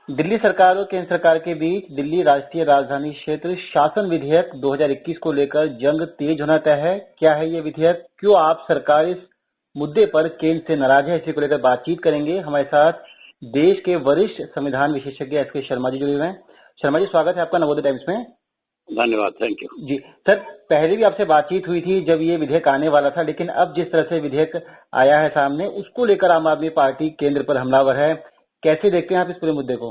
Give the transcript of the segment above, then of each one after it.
दिल्ली सरकार और केंद्र सरकार के बीच दिल्ली राष्ट्रीय राजधानी क्षेत्र शासन विधेयक 2021 को लेकर जंग तेज होना तय है। क्या है ये विधेयक, क्यों आप सरकार इस मुद्दे पर केंद्र से नाराज है, इसी को लेकर बातचीत करेंगे। हमारे साथ देश के वरिष्ठ संविधान विशेषज्ञ एस.के. शर्मा जी जुड़े हुए हैं। शर्मा जी, स्वागत है आपका नवोदय टाइम्स में। धन्यवाद, थैंक यू जी सर, पहले भी आपसे बातचीत हुई थी जब ये विधेयक आने वाला था, लेकिन अब जिस तरह से विधेयक आया है सामने, उसको लेकर आम आदमी पार्टी केंद्र पर हमलावर है। कैसे देखते हैं आप इस पूरे मुद्दे को?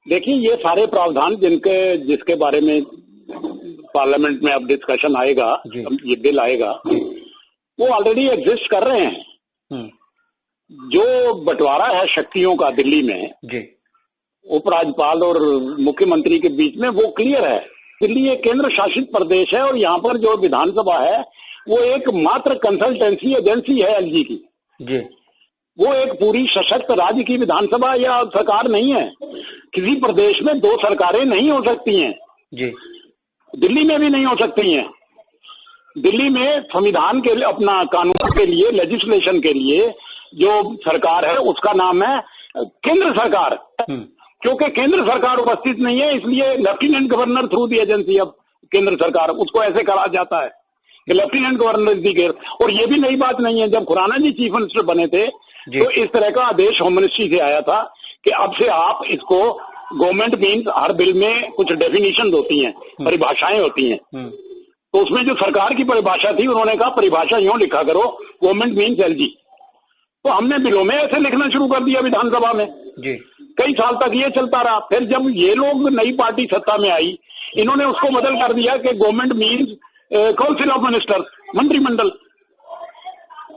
देखिए, ये सारे प्रावधान जिसके बारे में पार्लियामेंट में अब डिस्कशन आएगा, ये बिल आएगा, वो ऑलरेडी एग्जिस्ट कर रहे हैं। जो बंटवारा है शक्तियों का दिल्ली में जी, उपराज्यपाल और मुख्यमंत्री के बीच में, वो क्लियर है। दिल्ली एक केंद्र शासित प्रदेश है और यहाँ पर जो विधानसभा है वो एक मात्र कंसल्टेंसी एजेंसी है एलजी की जी। वो एक पूरी सशक्त राज्य की विधानसभा या सरकार नहीं है। किसी प्रदेश में दो सरकारें नहीं हो सकती हैं जी, दिल्ली में भी नहीं हो सकती हैं। दिल्ली में संविधान के लिए, अपना कानून के लिए, लेजिस्लेशन के लिए जो सरकार है उसका नाम है केंद्र सरकार। क्योंकि केंद्र सरकार उपस्थित नहीं है, इसलिए lieutenant governor through the agency of केंद्र सरकार, उसको ऐसे कहा जाता है कि लेफ्टिनेंट गवर्नर दी केयर। और ये भी नई बात नहीं है, जब खुराना जी चीफ मिनिस्टर बने थे तो इस तरह का आदेश होम मिनिस्ट्री से आया था कि अब से आप इसको, गवर्नमेंट मीन्स हर बिल में कुछ डेफिनेशन होती हैं, परिभाषाएं होती हैं, तो उसमें जो सरकार की परिभाषा थी उन्होंने कहा परिभाषा यूं लिखा करो, गवर्नमेंट मीन्स एलजी। तो हमने बिलों में ऐसे लिखना शुरू कर दिया विधानसभा में जी। कई साल तक ये चलता रहा। फिर जब ये लोग, नई पार्टी सत्ता में आई, इन्होंने उसको बदल कर दिया कि government means council of ministers, मंत्रिमंडल।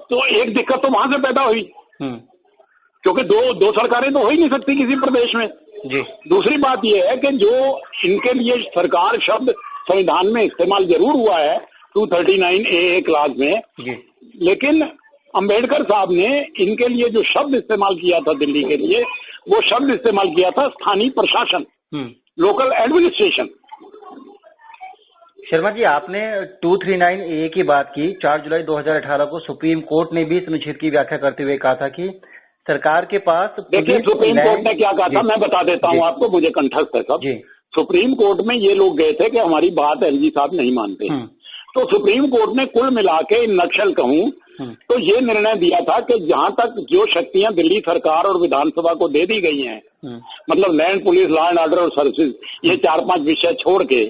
तो एक दिक्कत तो वहां से पैदा हुई, क्योंकि दो सरकारें तो हो ही नहीं सकती किसी प्रदेश में जी। दूसरी बात यह है कि जो इनके लिए सरकार शब्द संविधान में इस्तेमाल जरूर हुआ है 239A क्लास में जी। लेकिन अंबेडकर साहब ने इनके लिए जो शब्द इस्तेमाल किया था दिल्ली के लिए, वो शब्द इस्तेमाल किया था स्थानीय प्रशासन, लोकल एडमिनिस्ट्रेशन। शर्मा जी, आपने 239A की बात की। 4 जुलाई 2018 को सुप्रीम कोर्ट ने भी इस अनुच्छेद की व्याख्या करते हुए कहा था कि सरकार के पास, देखिए सुप्रीम कोर्ट ने क्या कहा था, मैं बता देता हूँ आपको, मुझे कंठस्थ है सब। सुप्रीम कोर्ट में ये लोग गए थे कि हमारी बात एलजी साहब नहीं मानते, तो सुप्रीम कोर्ट ने कुल मिला के नक्शल कहूं तो ये निर्णय दिया था कि जहां तक जो शक्तियां दिल्ली सरकार और विधानसभा को दे दी गई हैं, मतलब land, police, law and order और सर्विसेज, ये 4-5 विषय छोड़ के,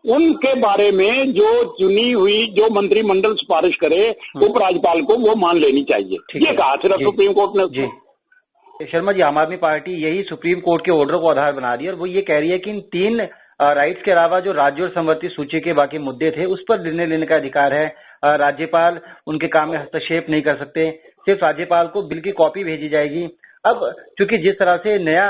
उनके बारे में जो चुनी हुई, जो मंत्रिमंडल सिफारिश करे उपराज्यपाल को, वो मान लेनी चाहिए, ये कहा सिर्फ सुप्रीम कोर्ट ने उसको। शर्मा जी, आम आदमी पार्टी यही सुप्रीम कोर्ट के ऑर्डर को आधार बना रही है और वो ये कह रही है कि इन 3 राइट्स के अलावा जो राज्य और संवर्ती सूची के बाकी मुद्दे थे उस पर निर्णय लेने का अधिकार है। राज्यपाल उनके काम में हस्तक्षेप नहीं कर सकते, सिर्फ राज्यपाल को बिल की कॉपी भेजी जाएगी। अब चूंकि जिस तरह से नया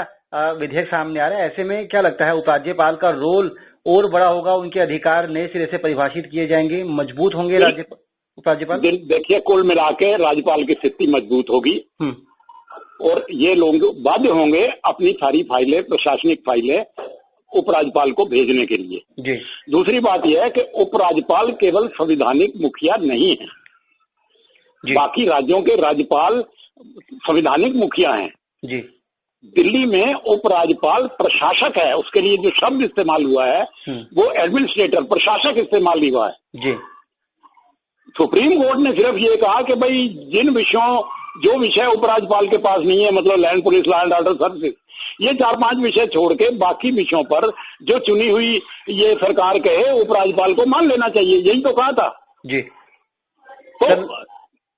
विधेयक सामने आ रहा है, ऐसे में क्या लगता है उपराज्यपाल का रोल और बड़ा होगा, उनके अधिकार नए सिरे से परिभाषित किए जाएंगे, मजबूत होंगे उपराज्यपाल? देखिए, कुल मिला के राज्यपाल की स्थिति मजबूत होगी और ये लोग बाध्य होंगे अपनी सारी फाइलें, प्रशासनिक फाइलें उपराज्यपाल को भेजने के लिए जी। दूसरी बात यह है कि उपराज्यपाल केवल संवैधानिक मुखिया नहीं है जी। बाकी राज्यों के राज्यपाल संवैधानिक मुखिया हैं जी। दिल्ली में उपराज्यपाल प्रशासक है, उसके लिए जो शब्द इस्तेमाल हुआ है वो एडमिनिस्ट्रेटर, प्रशासक इस्तेमाल हुआ है जी। सुप्रीम कोर्ट ने सिर्फ ये कहा कि भाई जो विषय उपराज्यपाल के पास नहीं है, मतलब land, police, law and order, services, ये 4-5 विषय छोड़ के बाकी विषयों पर जो चुनी हुई ये सरकार कहे उपराज्यपाल को मान लेना चाहिए, यही तो कहा था जी। तो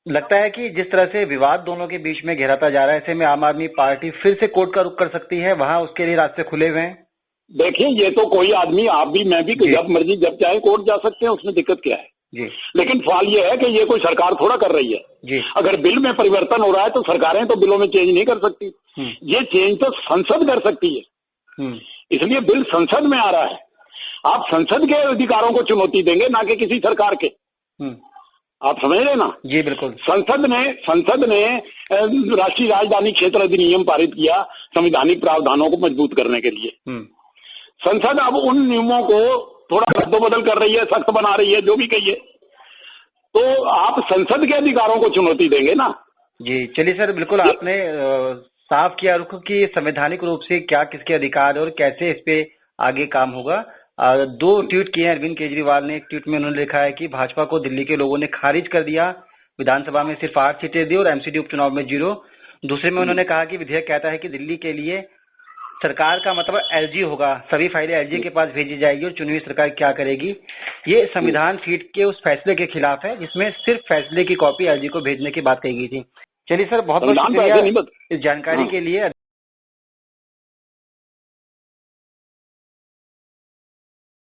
लगता है कि जिस तरह से विवाद दोनों के बीच में घेराता जा रहा है, ऐसे में आम आदमी पार्टी फिर से कोर्ट का रुख कर सकती है, वहां उसके लिए रास्ते खुले हुए हैं। देखिए, ये तो कोई आदमी, आप भी, मैं भी, जब मर्जी जब चाहे कोर्ट जा सकते हैं, उसमें दिक्कत क्या है जी। लेकिन सवाल ये है कि ये कोई सरकार थोड़ा कर रही है जी। अगर बिल में परिवर्तन हो रहा है तो सरकारें तो बिलों में चेंज नहीं कर सकती, ये चेंज तो संसद कर सकती है। इसलिए बिल संसद में आ रहा है, आप संसद के अधिकारों को चुनौती देंगे, ना कि किसी सरकार के। आप समझ रहे ना जी? बिल्कुल। संसद ने राष्ट्रीय राजधानी क्षेत्र अधिनियम पारित किया संवैधानिक प्रावधानों को मजबूत करने के लिए। संसद अब उन नियमों को थोड़ा रद्दोबदल कर रही है, सख्त बना रही है, जो भी कहिए, तो आप संसद के अधिकारों को चुनौती देंगे ना जी। चलिए सर, बिल्कुल आपने साफ किया रुख कि संवैधानिक रूप से क्या किसके अधिकार और कैसे इस पे आगे काम होगा। 2 ट्वीट किए हैं अरविंद केजरीवाल ने। एक ट्वीट में उन्होंने लिखा है कि भाजपा को दिल्ली के लोगों ने खारिज कर दिया, विधानसभा में सिर्फ 8 सीटें दी और एमसीडी उपचुनाव में 0। दूसरे में उन्होंने कहा कि विधेयक कहता है कि दिल्ली के लिए सरकार का मतलब एलजी होगा, सभी फाइलें एलजी के पास भेजी जाएगी और चुनी हुई सरकार क्या करेगी। ये संविधान पीठ के उस फैसले के खिलाफ है जिसमें सिर्फ फैसले की कॉपी एलजी को भेजने की बात कही गई थी। चलिए सर, बहुत बहुत शुक्रिया इस जानकारी के लिए।